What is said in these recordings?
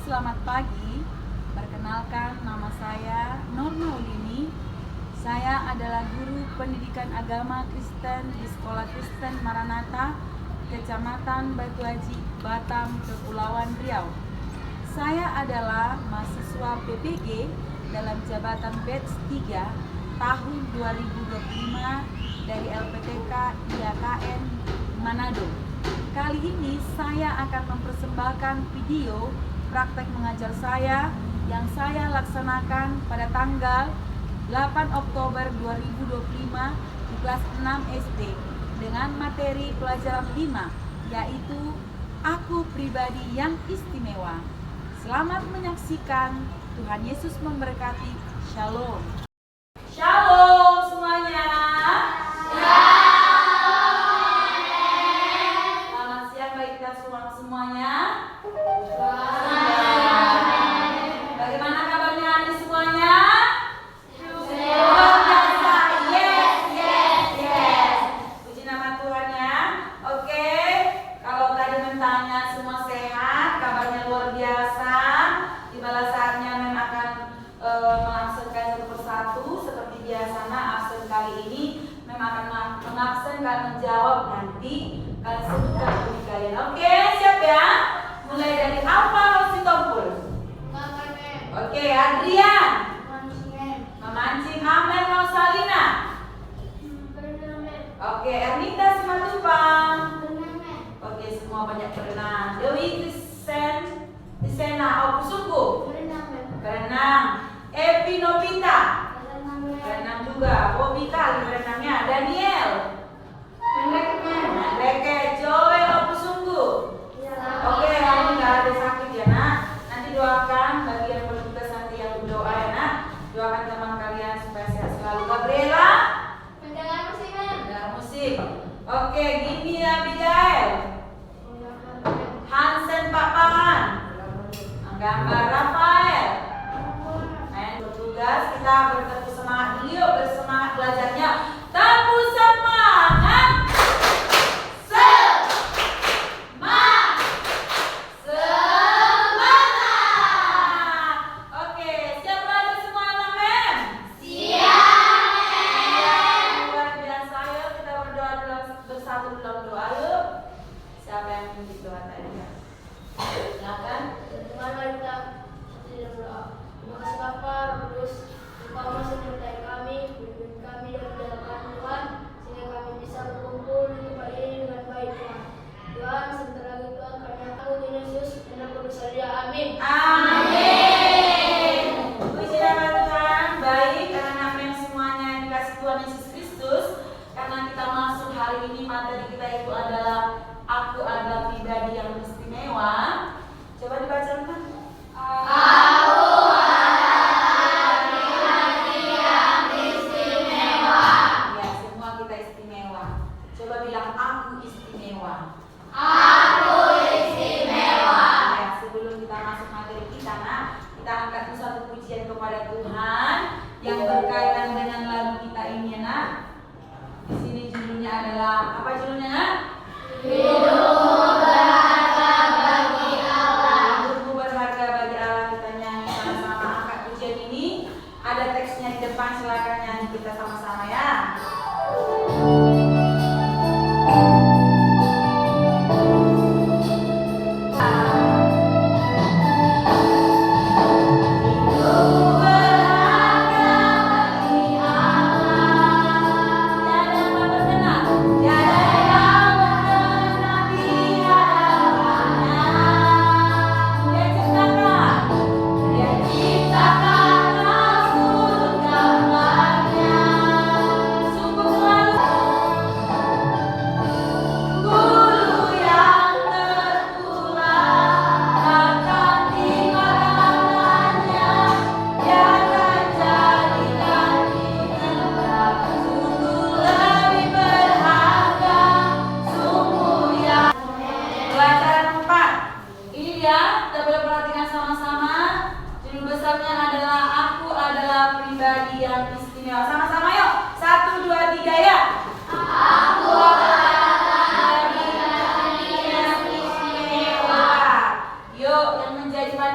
selamat pagi. Perkenalkan, nama saya Norma Ulini. Saya adalah guru pendidikan agama Kristen di Sekolah Kristen Maranatha, Kecamatan Batu Haji, Batam, Kepulauan Riau. Saya adalah mahasiswa PPG dalam jabatan batch 3 tahun 2025 dari LPTK IAKN Manado. Kali ini saya akan mempersembahkan video praktek mengajar saya yang saya laksanakan pada tanggal 8 Oktober 2025 di kelas 6 SD dengan materi pelajaran 5, yaitu Aku Pribadi yang Istimewa. Selamat menyaksikan. Tuhan Yesus memberkati. Shalom. Shalom semuanya. Selamat siang bagi kita semuanya. Bagaimana kabarnya hari ini semuanya? Luar biasa. Yes. Puji nama Tuhan ya. Oke, kalau tadi mentanya semua sehat, kabarnya luar biasa. Tibalah saatnya Mem akan mengabsenkan satu persatu seperti biasa. Absen kali ini Mem akan mengabsenkan menjawab nanti. Kalian sebutkan diri kalian. Oke, siap ya? Mulai dari apa harus ditompul? Oke, Adrian. Memancing. Amel Rosalina. Oke, Ernita Simatupang. Oke, semua banyak berenang. Dewi Tisena Opusunggu. Berenang. Epi Nopita. Berenang juga. Bobby kali berenangnya. Daniel. Reke. Joel Opusunggu. Oke, hari ini gak ada sakit ya nak. Nanti doakan bagi yang bertugas nanti yang berdoa ya nak. Doakan teman kalian supaya sehat selalu. Gabriela. Mendengar musik. Oke, Gini Abigail. Hansen Pak Pahan. Gambar Rafael. Bertugas kita bertepuk semangat dulu yuk, bersemangat belajarnya. Tepuk semangat.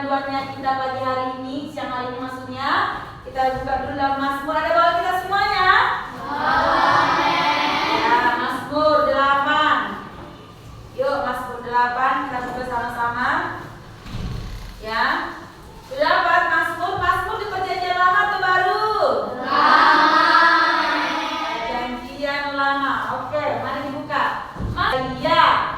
panduannya kita pagi hari ini, siang hari ini maksudnya. Kita buka dulu dalam Mazmur. Ada bawa kita semuanya? Ya, Mazmur 8. Yuk, Mazmur 8 kita buka sama-sama. Ya. Sudah dapat Mazmur? Mazmur di perjanjian lama atau baru? Perjanjian lama. Oke, mari dibuka. Ya.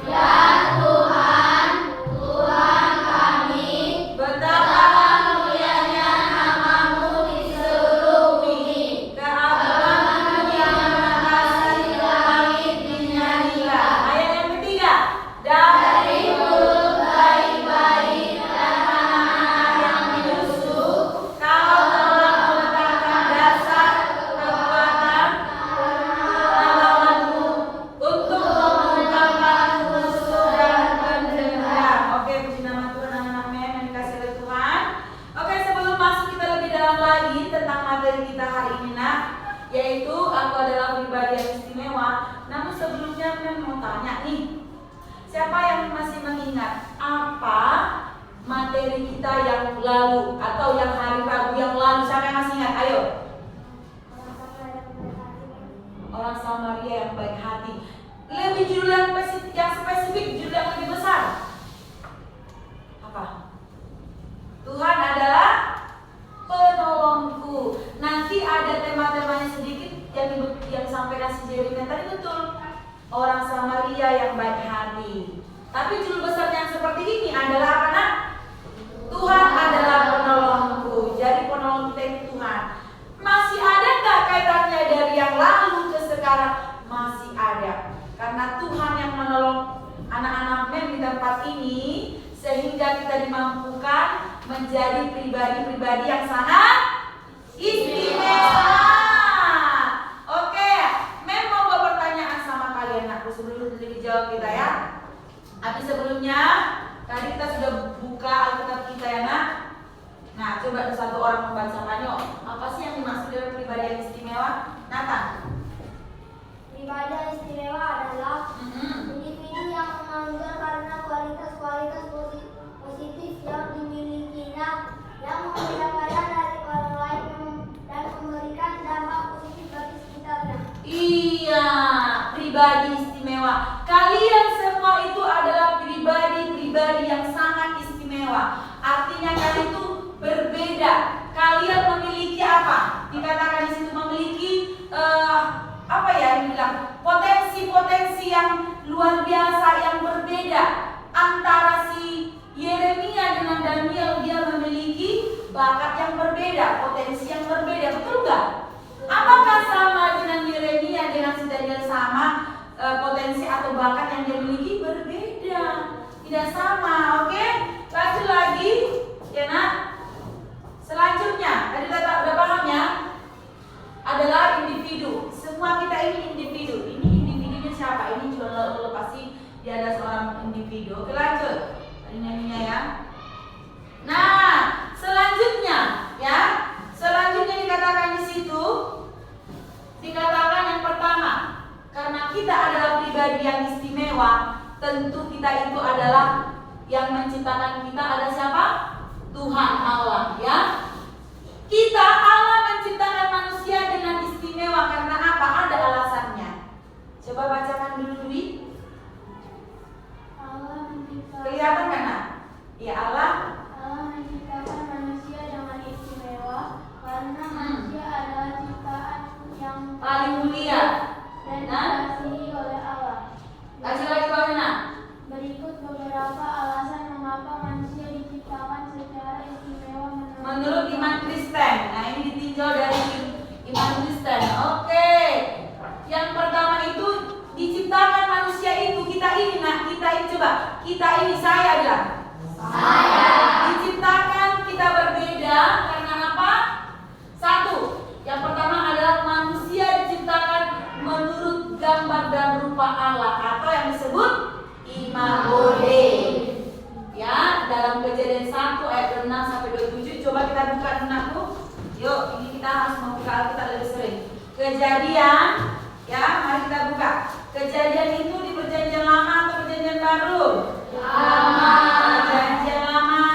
Ya Tuhan, Tuhan kami, Betapa mulianya namamu di seluruh bumi. keagunganmu yang mengatasi langit dinyanyikan. Ayat yang ketiga. Dari mulut bayi-bayi dan anak-anak yang menyusu, Kau telah meletakkan dasar kekuatan lawanmu untuk membungkamkan musuh dan pendendam. Oke, puji nama Tuhan, anak-anak yang dikasih oleh Tuhan. Oke, sebelum masuk kita lebih dalam lagi tentang materi kita hari ini, nak, yaitu aku adalah pribadi yang istimewa. Namun sebelumnya Mem mau tanya nih, siapa yang masih mengingat apa materi kita yang lalu atau yang hari Rabu yang lalu? Siapa yang masih ingat? Ayo. Orang Samaria yang baik hati. Lebih judul yang spesifik, judul yang lebih besar. Apa? Tuhan adalah penolongku. Nanti ada tema-temanya sedikit yang disampaikan si Jeremy tadi, betul. Orang Samaria yang baik hati. Tapi judul besarnya yang seperti ini adalah apa, nak? Tuhan adalah penolongku. Jadi penolong kita itu Tuhan. Masih ada nggak kaitannya dari yang lalu ke sekarang? Masih ada. Karena Tuhan yang menolong anak-anak Mem di tempat ini, sehingga kita dimampukan menjadi pribadi-pribadi yang sangat istimewa. Oke, Mem mau buat pertanyaan sama kalian, aku sebelum dijawab kita ya. Tapi sebelumnya, tadi kita sudah buka Alkitab kita ya, nak. Nah, coba satu orang membacakannya. Apa sih yang dimaksud dengan pribadi yang istimewa? Nathan. pribadi yang istimewa adalah individu yang menonjol karena kualitas-kualitas positif yang dimilikinya, yang membedakannya dari orang lain dan memberikan dampak positif bagi sekitarnya. Iya, pribadi istimewa. Kalian semua itu adalah pribadi-pribadi yang sangat istimewa. Artinya kalian itu berbeda. Kalian memiliki apa? Dikatakan di situ memiliki apa ya dibilang? Potensi-potensi yang luar biasa, yang berbeda. Antara si Yeremia dengan Daniel, dia memiliki bakat yang berbeda, potensi yang berbeda. Betul nggak? Apakah sama dengan Yeremia dengan si Daniel sama potensi atau bakat yang dia miliki? Berbeda, tidak sama. Oke, lanjut lagi, ya nak. Selanjutnya, tadi kita udah paham ya, adalah individu. Semua kita ini individu. Ini individunya siapa? Ini juga pasti dia ada seorang individu. Oke, lanjut. Tadi nyanyinya ya. Nah, selanjutnya ya. Selanjutnya dikatakan di situ, dikatakan yang pertama, karena kita adalah pribadi yang istimewa, tentu kita itu adalah yang menciptakan kita ada siapa? Tuhan Allah ya. Kita Allah menciptakan manusia dengan istimewa karena apa? Ada alasannya. Coba bacakan dulu Dwi. Kelihatan kan? Ya, Allah menciptakan manusia dengan istimewa karena manusia adalah ciptaan yang paling mulia dan dikasihi oleh Allah. Kasih lagi bawahnya. Berikut beberapa alasan mengapa manusia diciptakan secara istimewa menurut iman Kristen. Nah, ini ditinjau dari iman Kristen. Oke. Yang pertama itu diciptakan manusia itu kita ini, nah kita ini coba. Kita ini saya bilang. Saya. Diciptakan kita berbeda karena apa? Satu. Yang pertama adalah manusia diciptakan menurut gambar dan rupa Allah atau yang disebut imago. Ya, dalam Kejadian 1 ayat 6 sampai 27. Coba kita buka anakku. Yuk, ini kita harus membuka Alkitab lebih sering. Kejadian, ya, mari kita buka. Kejadian itu di perjanjian lama atau perjanjian baru? Lama. Perjanjian lama.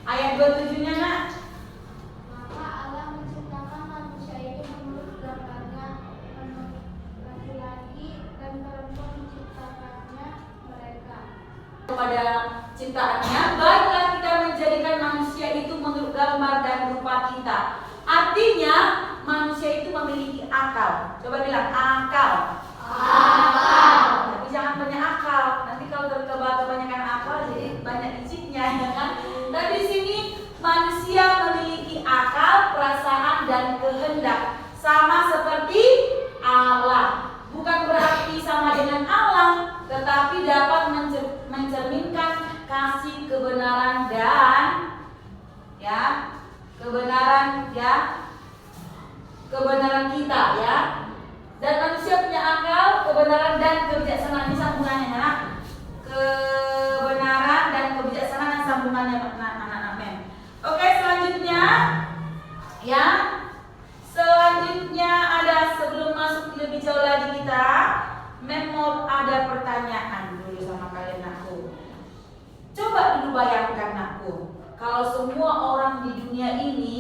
Ayat 27-nya nak. Maka Allah menciptakan manusia itu menurut gambarnya, laki-laki dan perempuan diciptakannya mereka. Kepada ciptaannya, baiklah kita menjadikan manusia itu menurut gambar dan rupa kita. Artinya manusia itu memiliki akal. Coba bilang akal. Akal. Tapi jangan banyak akal. Nanti kalau kebanyakan akal jadi banyak izinnya, ya kan? Tapi di sini manusia memiliki akal, perasaan dan kehendak sama seperti Allah. Bukan berarti sama dengan Allah, tetapi dapat mencerminkan kasih, kebenaran dan kebenaran kita, ya. Dan manusia punya akal, kebenaran dan kebijaksanaan. Ini sambungannya, nak. Kebenaran dan kebijaksanaan sambungannya, anak-anak men. Oke, selanjutnya, ya. Selanjutnya ada, sebelum masuk lebih jauh lagi kita, mau ada pertanyaan dulu sama kalian, aku. Coba dulu bayangkan, aku, kalau semua orang di dunia ini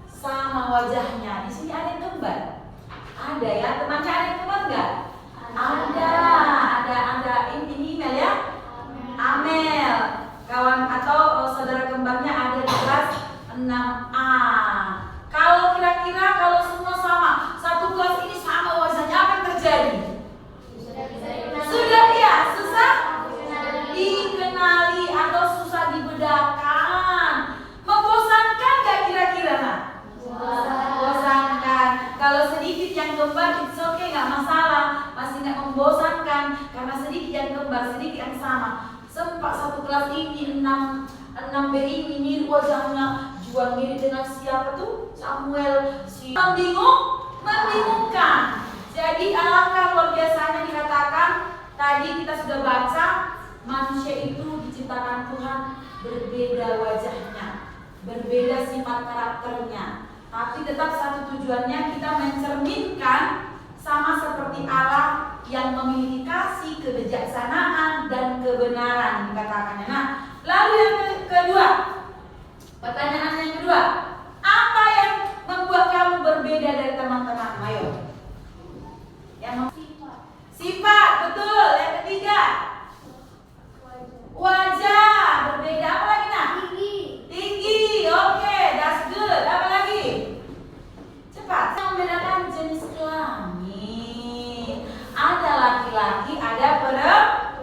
sama wajahnya. Di sini ada yang kembar? Ada ya, temannya ada yang kembar nggak? Ada ini Mel ya? Amel, kawan atau saudara kembarnya ada di kelas 6A. Kalau kira-kira kalau semua sama, satu kelas ini sama wajahnya, apa yang terjadi? Sudah ya, susah dikenali atau susah dibedakan. Membosankan gak kira-kira, nak? Membosankan. Kalau sedikit yang kembar, it's okay, gak masalah. Masih gak membosankan karena sedikit yang kembar, sedikit yang sama. Sempat satu kelas ini 6B ini mirip wajahnya, juga mirip dengan siapa tuh? Samuel. Membingungkan. Jadi alangkah luar biasanya dikatakan, tadi kita sudah baca, manusia itu diciptakan Tuhan berbeda wajahnya, berbeda sifat karakternya, tapi tetap satu tujuannya, kita mencerminkan sama seperti Allah yang memiliki kasih, kebijaksanaan dan kebenaran, dikatakannya. Nah, lalu yang kedua, pertanyaan yang kedua, apa yang membuat kamu berbeda dari teman-teman? Ayo. Yang sifat, betul. Yang ketiga, wajah berbeda. Apa lagi, nak? Tinggi. Oke, that's good. Apa lagi? Cepat. Yang membedakan jenis kelamin. Ada laki-laki, ada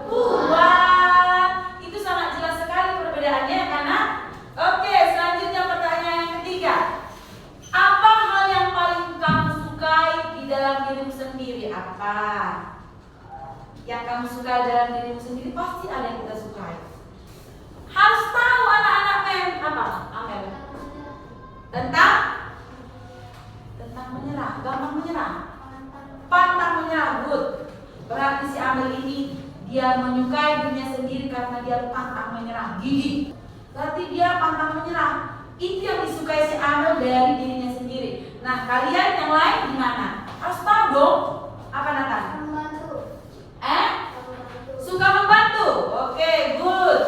perempuan. Itu sangat jelas sekali perbedaannya, karena oke, selanjutnya pertanyaan yang ketiga. Apa hal yang paling kamu sukai di dalam dirimu sendiri? Apa yang kamu suka dalam dirimu sendiri? Pasti ada yang kita sukai. Harus tahu anak-anak men. Apa? Amel. Tentang menyerah. Gampang menyerah. Pantang menyerah. Good. Berarti si Amel ini dia menyukai dirinya sendiri karena dia pantang menyerah. Gigih. Berarti dia pantang menyerah. Itu yang disukai si Amel dari dirinya sendiri. Nah, kalian yang lain gimana? Harus tahu dong. Apa, Nathan? Suka membantu. Oke, good.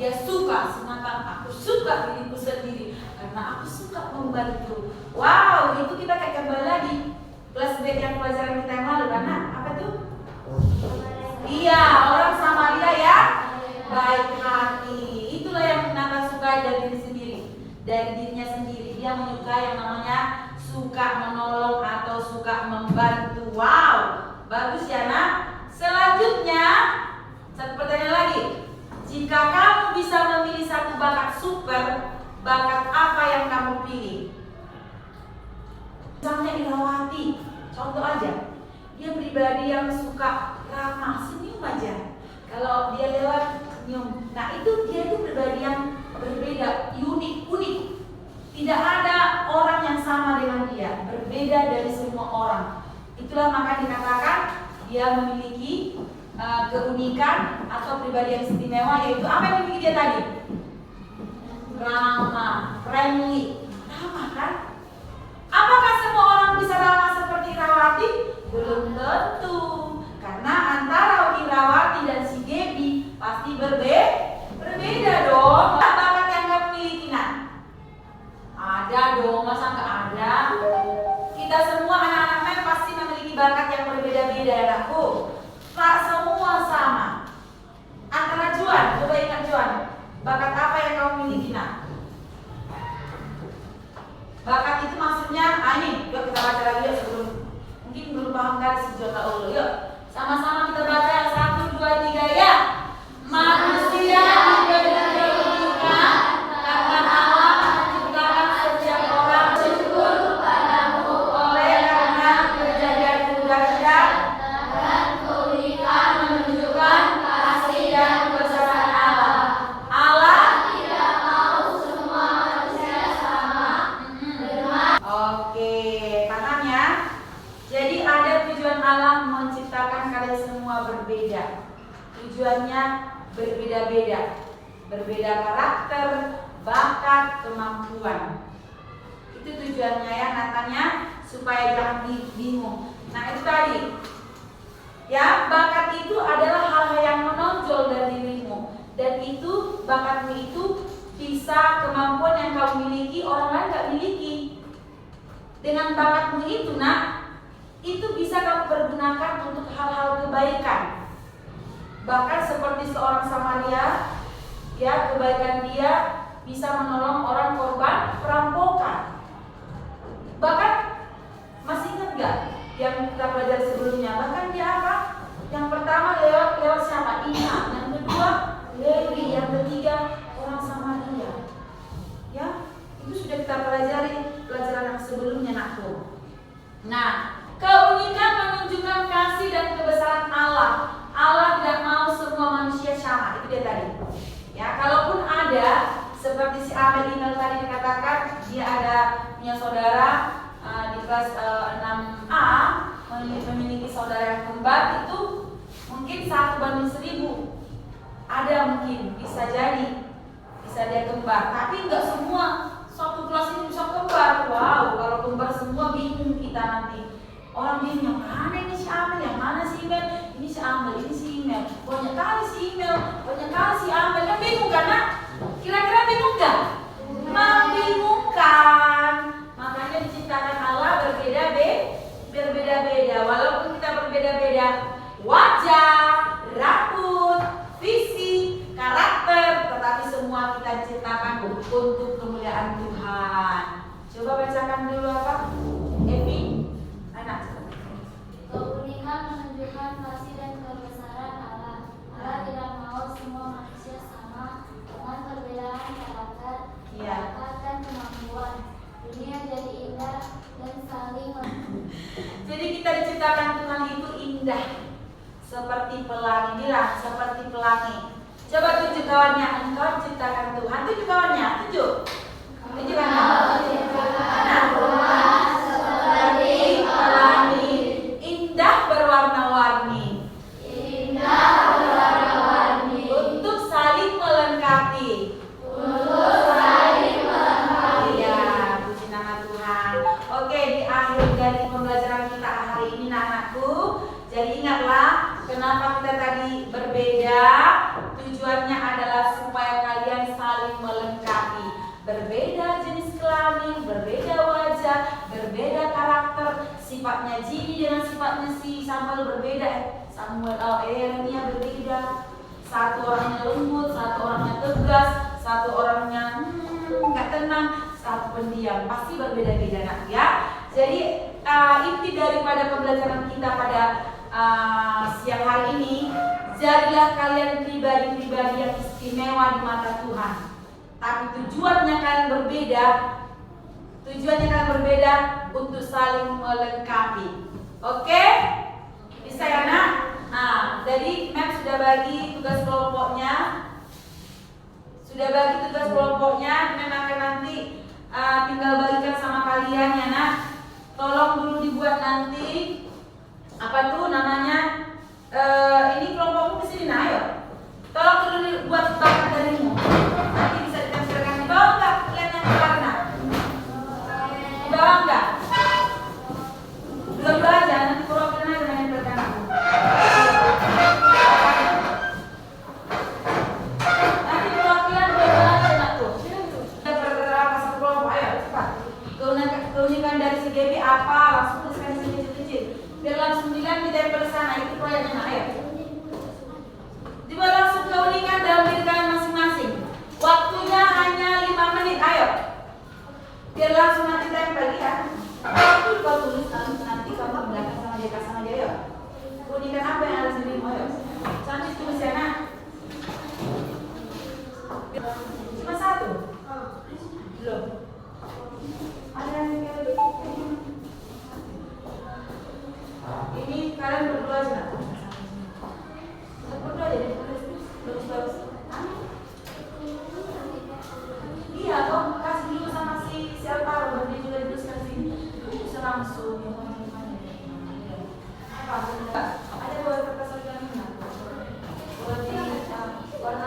Dia suka, Nathan, aku suka diriku sendiri karena aku suka membantu. Wow, itu kita kayak kembali lagi flashback yang pelajaran kita yang lalu, karena apa tuh? Iya, orang Samaria ya baik hati. Itulah yang Nathan suka dari diri sendiri, dari dirinya sendiri. Dia menyukai yang namanya suka menolong atau suka membantu. Wow, bagus ya, nak. Selanjutnya, satu pertanyaan lagi. Jika kamu bisa memilih satu bakat super, bakat apa yang kamu pilih? Misalnya Irawati, contoh aja. Dia pribadi yang suka ramah, senyum aja. Kalau dia lewat, senyum. Nah, dia itu pribadi yang berbeda, unik. Tidak ada orang yang sama dengan dia, berbeda dari semua orang. Itulah maka dikatakan dia memiliki keunikan atau pribadi yang istimewa, yaitu apa yang dimiliki dia tadi? Ramah, friendly. Ramah kan? Apakah semua orang bisa ramah seperti Irawati? Belum tentu. Karena antara Irawati dan si Gaby pasti berbeda dong. Bakat berbeda-beda. Berbeda karakter, bakat, kemampuan. Itu tujuannya ya, katanya supaya jangan bingung. Nah itu tadi ya, bakat itu adalah hal-hal yang menonjol dari dirimu, dan itu bakatmu itu bisa kemampuan yang kamu miliki orang lain gak miliki. Dengan bakatmu itu itu bisa kamu pergunakan untuk hal-hal kebaikan. Bahkan seperti seorang Samaria, ya, kebaikan dia bisa menolong orang korban perampokan. Bahkan masih ingat gak yang kita pelajari sebelumnya? Bahkan dia apa? Yang pertama lewat siapa? Ina. Yang kedua Lewi. Yang ketiga orang Samaria. Ya, itu sudah kita pelajari pelajaran yang sebelumnya, nakku. Nah, keunikan menunjukkan kasih dan kebesaran Allah. Allah tidak mau semua manusia sama. Itu dia tadi. Ya, kalaupun ada seperti si Amel tadi dikatakan, dia ada punya saudara di kelas 6A memiliki saudara yang kembar, itu mungkin 1:1000. Ada mungkin, bisa jadi, bisa dia kembar. Tapi enggak semua satu kelas ini bisa kembar. Wow, kalau kembar semua bingung kita nanti. Orang bingung, yang mana ini si Amel, yang mana si Imel, ini si Amel, ini si Imel. Banyak kali si Imel, banyak kali si Amel. Kan bingung kan, nak? Kira-kira bingung gak? Membingungkan. Makanya diciptakan Allah berbeda-beda. Walaupun kita berbeda-beda wajah, rambut, fisik, karakter, tetapi semua kita diciptakan untuk kemuliaan Tuhan. Coba bacakan dulu apa? Evi, anak. Keunikan menunjukkan kasih dan kebesaran Allah. Allah tidak mau semua manusia sama dengan perbedaan karakter, bakat dan kemampuan. Dunia jadi indah dan saling. Jadi kita diciptakan Tuhan itu indah, seperti pelangi. Inilah seperti pelangi. Coba tunjuk kawannya, engkau diciptakan Tuhan. Tunjuk kawannya, tunjuk. Tunjuk kawannya. Mana? Seperti pelangi, indah berwarna-warni. Indah berwarna-warni. Untuk saling melengkapi. Iya, puji nama Tuhan. Oke, di akhir dari pembelajaran kita hari ini, anakku, jadi ingatlah kenapa kita tadi berbeda. Tujuannya adalah supaya kalian saling melengkapi. Berbeda jenis kelamin, berbeda wajah, berbeda karakter. Sifatnya Jimmy dengan sifatnya si Samuel berbeda. Samuel Ernia berbeda. Satu orangnya lembut, satu orangnya tegas, satu orangnya nggak tenang, satu pendiam. Pasti berbeda-beda, nak, ya. Jadi inti daripada pembelajaran kita pada siang hari ini, jadilah kalian pribadi-pribadi yang istimewa di mata Tuhan. Tapi tujuannya kalian berbeda untuk saling melengkapi. Oke? Bisa ya, nak? Nah, jadi Mem sudah bagi tugas kelompoknya. Mem akan nanti tinggal bagikan sama kalian ya, nak. Tolong dulu dibuat nanti apa tuh namanya, ini kelompokmu di sini, nah ayo. Tolong dulu dibuat bakat darimu. Nanti bisa ditempelkan di bawah nggak? Lihat yang warna. Di bawah nggak? Dua aja, nanti kurang aja menempelkan aku. Nanti perwakilan dua aja, nak tuh. Kita berapa satu kelompok, ayo cepat. Keunikan dari si Gaby apa? Langsung tuliskan di sini kecil-kecil. Biar langsung ditempel di sana. Itu proyeknya, nak, ayo. Coba langsung keunikan dalam diri kalian masing-masing. Waktunya hanya 5 menit, ayo. Biar langsung nanti tempel ya. Itu kau tulis nanti kamu belakang sama dia, ayo. Keunikan apa yang harus dirimu, ayo. Cantik tulis ya, nak. Cuma satu? Belum. Ada yang ini kalian berdua aja, nak. Berdua aja deh, bagus-bagus. Iya, kau kasih dulu sama si Alvaro, baru dia juga dituliskan sini. Bisa langsung ya, apa? Ada dua kertas lagi yang mana? Boleh di warna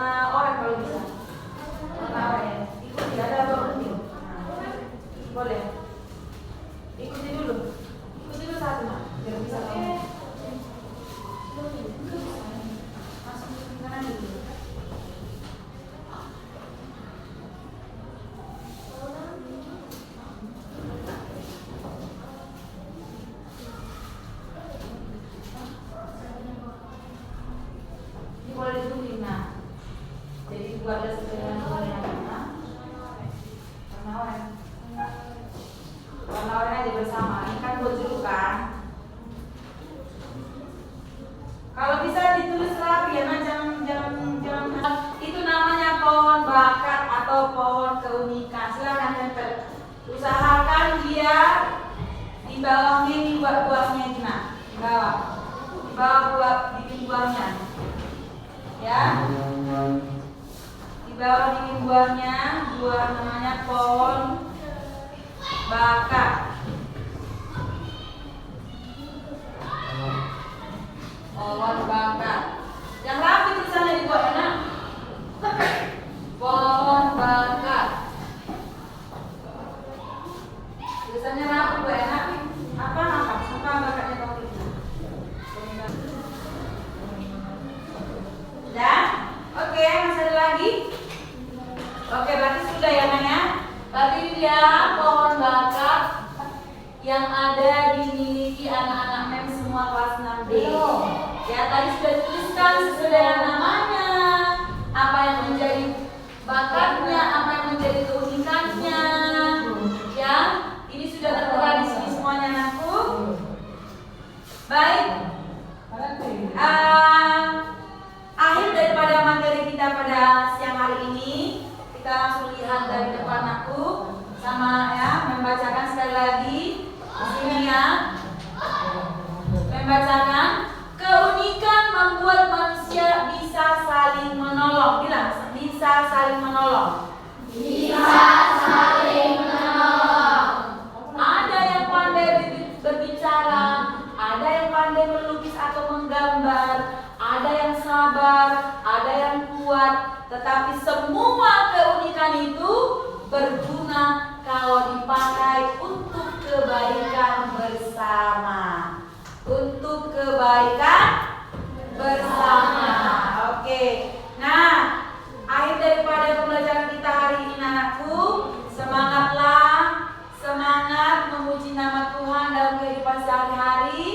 dibuat sesuai dengan warna. Warna oranye. Warna oranye aja bersama. Ini kan buat jeruk kan. Kalau bisa ditulis rapi ya, jangan itu namanya pohon bakat atau pohon keunikan. Silakan tempel. Usahakan dia di bawah ini buah-buahnya Gina. Di bawah buah bibit buahnya. Ya. Di bawah bibit buahnya, buah namanya pohon bakat. Pohon bakat. Yang rapi tulisannya dibuat enak. Pohon bakat. Tulisannya rapi Bu enak. Apa bakatnya tahu itu? Sudah? Oke, masih ada lagi? Oke, berarti sudah ya Nanya. Berarti dia pohon bakat yang ada dimiliki anak-anak MEM semua kelas 6B. Ya, tadi sudah dituliskan sesuai dengan namanya, apa yang menjadi bakatnya, apa yang menjadi keunikannya. Ya, ini sudah tertera di sini semuanya anakku. Baik. Akhir daripada materi kita pada siang hari ini, kita langsung lihat dari depan aku sama ya, membacakan sekali lagi di sini ya. Membacakan keunikan membuat manusia bisa saling menolong. Bilang, bisa saling menolong. Bisa saling menolong. Ada yang pandai berbicara, ada yang pandai melukis atau menggambar, ada yang sabar, ada yang kuat, tetapi semua keunikan itu berguna kalau dipakai untuk kebaikan bersama. Untuk kebaikan bersama. Oke. Nah, akhir daripada pembelajaran kita hari ini anakku, semangatlah, semangat memuji nama Tuhan dalam kehidupan sehari-hari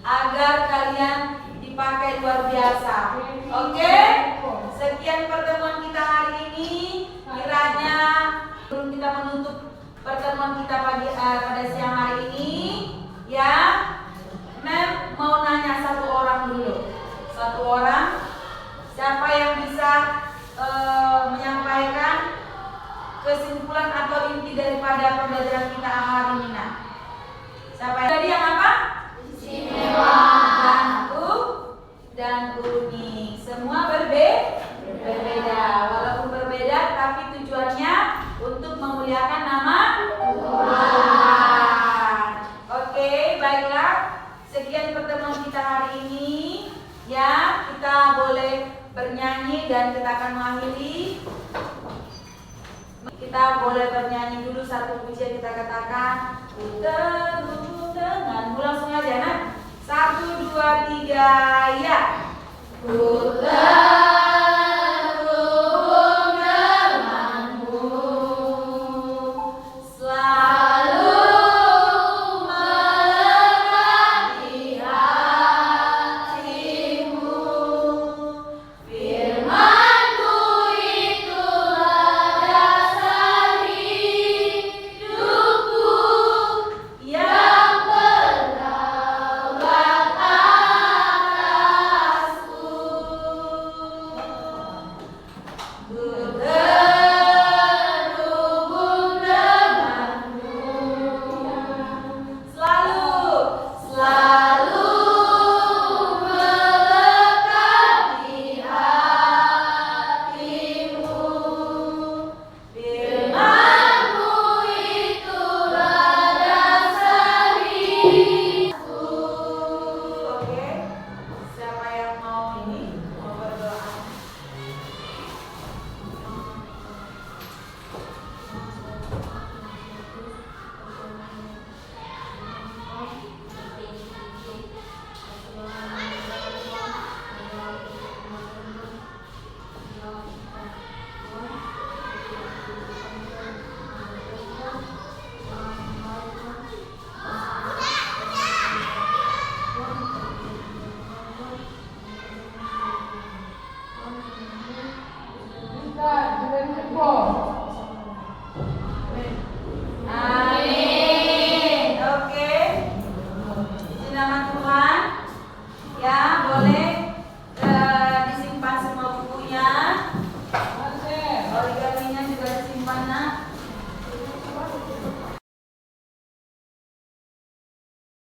agar kalian dipakai luar biasa. Oke? Sekian pertemuan kita hari ini. Kiranya sebelum kita menutup pertemuan kita pada siang hari ini, ya. Mem mau nanya satu orang dulu. Satu orang. Siapa yang bisa menyampaikan kesimpulan atau inti daripada pembelajaran kita hari ini? Siapa yang tadi yang apa? Istimewa dan unik. Semua berbeda. Walaupun berbeda tapi tujuannya untuk memuliakan nama Tuhan. Oke, baiklah. Sekian pertemuan kita hari ini. Ya, kita boleh bernyanyi dan kita akan mengakhiri. Kita boleh bernyanyi dulu satu pujian, kita katakan Ku dengan, langsung aja nak. 1, 2, 3, ya. Ku Good.